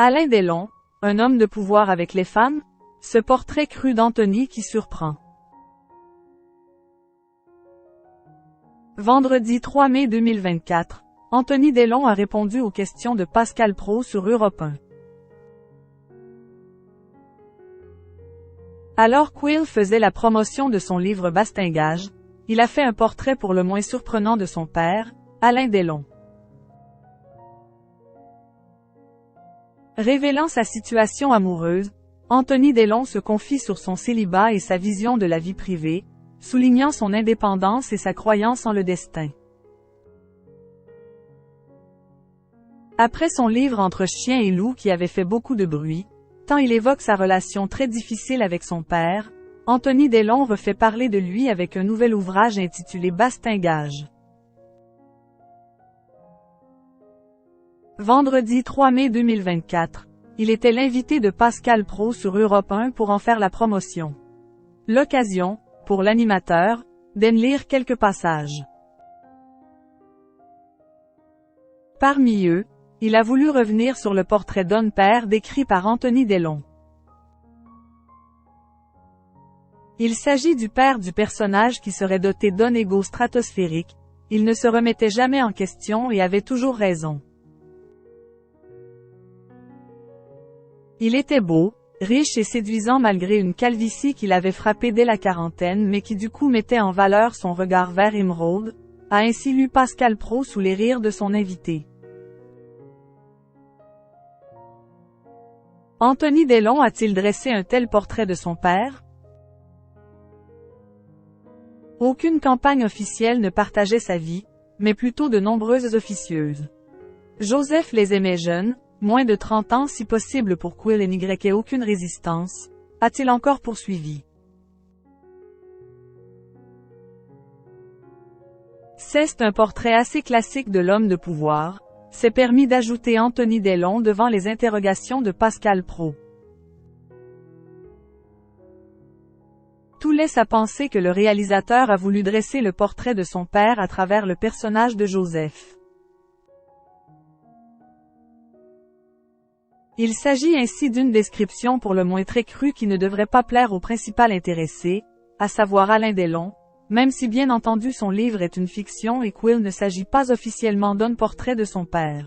Alain Delon, un homme de pouvoir avec les femmes? Ce portrait cru d'Anthony qui surprend. Vendredi 3 mai 2024, Anthony Delon a répondu aux questions de Pascal Praud sur Europe 1. Alors qu'Will faisait la promotion de son livre Bastingage, il a fait un portrait pour le moins surprenant de son père, Alain Delon. Révélant sa situation amoureuse, Anthony Delon se confie sur son célibat et sa vision de la vie privée, soulignant son indépendance et sa croyance en le destin. Après son livre Entre chien et loup qui avait fait beaucoup de bruit, tant il évoque sa relation très difficile avec son père, Anthony Delon refait parler de lui avec un nouvel ouvrage intitulé Bastingage. Vendredi 3 mai 2024, il était l'invité de Pascal Praud sur Europe 1 pour en faire la promotion. L'occasion, pour l'animateur, d'en lire quelques passages. Parmi eux, il a voulu revenir sur le portrait d'un père décrit par Anthony Delon. Il s'agit du père du personnage qui serait doté d'un ego stratosphérique, il ne se remettait jamais en question et avait toujours raison. Il était beau, riche et séduisant malgré une calvitie qui l'avait frappé dès la quarantaine mais qui du coup mettait en valeur son regard vert émeraude, a ainsi lu Pascal Praud sous les rires de son invité. Anthony Delon a-t-il dressé un tel portrait de son père? Aucune campagne officielle ne partageait sa vie, mais plutôt de nombreuses officieuses. Joseph les aimait jeunes, moins de 30 ans si possible pour qu'Will n'ait aucune résistance, a-t-il encore poursuivi. C'est un portrait assez classique de l'homme de pouvoir, s'est permis d'ajouter Anthony Delon devant les interrogations de Pascal Praud. Tout laisse à penser que le réalisateur a voulu dresser le portrait de son père à travers le personnage de Joseph. Il s'agit ainsi d'une description pour le moins très crue qui ne devrait pas plaire au principal intéressé, à savoir Alain Delon, même si bien entendu son livre est une fiction et qu'il ne s'agit pas officiellement d'un portrait de son père.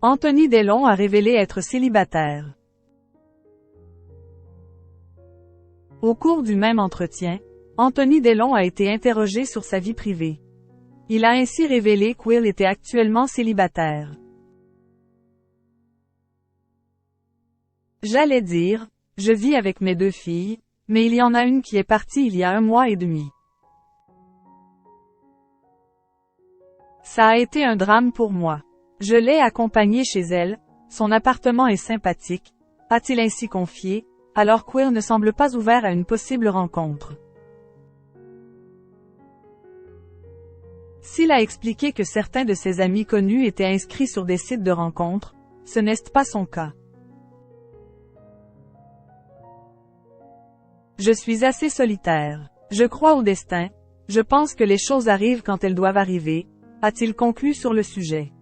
Anthony Delon a révélé être célibataire. Au cours du même entretien, Anthony Delon a été interrogé sur sa vie privée. Il a ainsi révélé qu'Will était actuellement célibataire. J'allais dire, je vis avec mes 2 filles, mais il y en a une qui est partie il y a 1 mois et demi. Ça a été un drame pour moi. Je l'ai accompagnée chez elle, son appartement est sympathique, a-t-il ainsi confié, alors qu'Will ne semble pas ouvert à une possible rencontre. S'il a expliqué que certains de ses amis connus étaient inscrits sur des sites de rencontres, ce n'est pas son cas. Je suis assez solitaire. Je crois au destin. Je pense que les choses arrivent quand elles doivent arriver, a-t-il conclu sur le sujet.